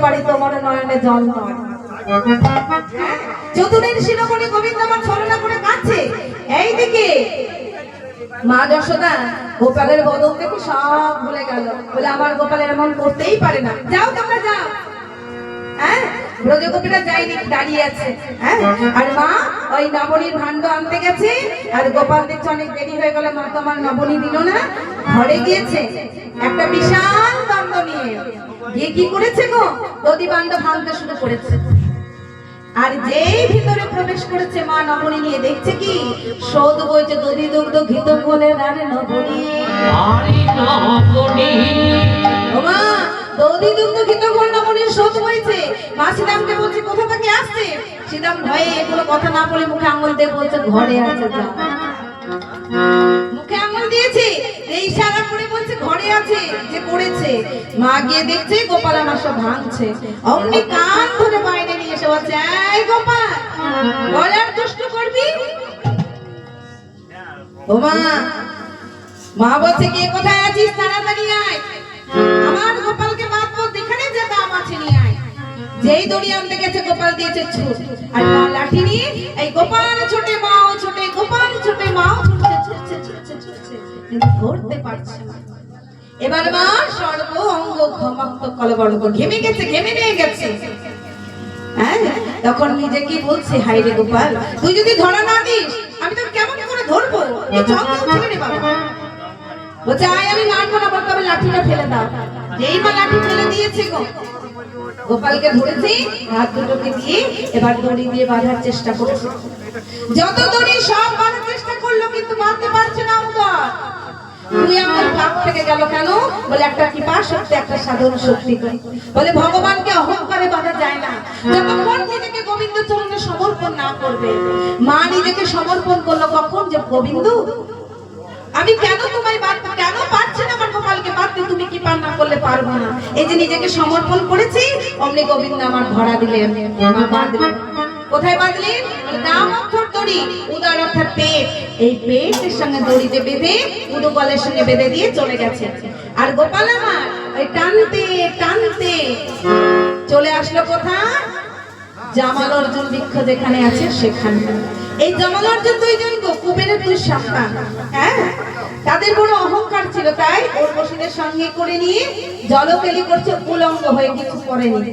পারি তোমার নয়নে জল নয়। চতুরের শিরোমণি গোবিন্দ আমার ছলনা করে কাঁদছে। এইদিকে মা যশোদা গোপালের বদল দেখে সব ভুলে গেল, বলে আমার গোপালের এমন করতেই পারে না। যাও তোমরা যাও। হ্যাঁ, ব্রজগোপীরা যায়নি, দাঁড়িয়ে আছে। হ্যাঁ, আর মা ওই নবনীর ভাণ্ড আনতে গেছে, আর গোপাল দেখছে অনেক দেরি হয়ে গেল, মা তো আমার নবনী দিল না। ঘরে গিয়েছে একটা বিশাল দণ্ড নিয়ে, গিয়ে কি করেছে গো, দধি ভাণ্ড ভাঙতে শুরু করেছে। আর যেই ভিতরে প্রবেশ করেছে মা নবনী নিয়ে, দেখছে কি শোধ বইছে দধি দুগ্ধ ঘিত বলে রানে নবনী। ও মা, দধি দুগ্ধ ঘিত বলে নবনীর শোধ বইছে। মা সীতামকে বলছে কোথা থেকে আসছে। সীতাম ভয়ে এগুলো কথা না বলে মুখে আঙুল দিয়ে বলছে ঘরে আছে। যা, মুখে আঙুল দিয়েছে, এই ইশারা করে বলছে ঘরে আছে, যে করেছে। মা গিয়ে দেখছে গোপাল আমার সব ভাঙছে। অমনি কান ধরে বাইরে নিয়ে এসে বলছে, এই গোপাল, বলার দুষ্ট করবি? ও মা, মা বলছে কে কোথায় আছিস, তাড়াতাড়ি আয়, আমার গোপালকে বাঁধবো, যেখানে যে দাম আছে নিয়ে আয়। যেই দড়ি আনতে গেছে গোপাল দিয়েছে ছুট, আর মা লাঠি নিয়ে এই গোপাল ছোটে মাও ছোটে, গোপাল ছোটে মাও ছুটছে, কিন্তু ধরতে পারছে না। এবার মা সর্ব অঙ্গ ঘমাক্ত কলবর্গ ঘেমে গেছে, ঘেমে নিয়ে গেছে। হ্যাঁ, তখন নিজে কি বলছে, হাই রে গোপাল, তুই যদি ধরা না দিস আমি তো কেমন করে ধরবো? বলছে আয়, আমি মারবো না, বলতে হবে লাঠিটা ফেলে দাও। যেই মা লাঠি ফেলে দিয়েছে গো, গোপালকে ধরেছে, হাত দুটোকে দিয়ে এবার দড়ি দিয়ে বাঁধার চেষ্টা করছে। যত দড়ি সব বাঁধার চেষ্টা করলো, কিন্তু বাঁধতে পারছে না। তুই আমার ভাগ থেকে গেল কেন? বলে একটা কৃপা শক্তি, একটা সাধন শক্তি। বলে ভগবানকে অহংকারে বাঁধা যায় না, যতক্ষণ নিজেকে গোবিন্দ চরণে সমর্পণ না করবে। মা নিজেকে সমর্পণ করলো কখন? যে গোবিন্দ, আমি কেন তোমায় বাঁধতে, কেন পারছি না আমার গোপালকে বাঁধতে, তুমি কি পার না করলে পারবো না। এই যে নিজেকে সমর্পণ করেছি, অমনি গোবিন্দ আমার ধরা দিলেন, বাঁধলেন। কোথায় বাঁধলেন? নাম অক্ষর দড়ি, উদর অর্থাৎ পেট, এই পেটের সঙ্গে দড়িতে বেঁধে উদুবলের সঙ্গে বেঁধে দিয়ে চলে গেছে। আর গোপাল আমার ওই টানতে টানতে চলে আসলো কোথায়? জামাল অর্জুন বৃক্ষ যেখানে আছে সেখানে। এই জামাল অর্জুন দুইজন কুবেরের দুই সন্তান। হ্যাঁ, তাদের বড় অহংকার ছিল, তাই উর্বশীদের সঙ্গে করে নিয়ে জলকেলি করছে, উলঙ্গ হয়ে কিছু করেনি।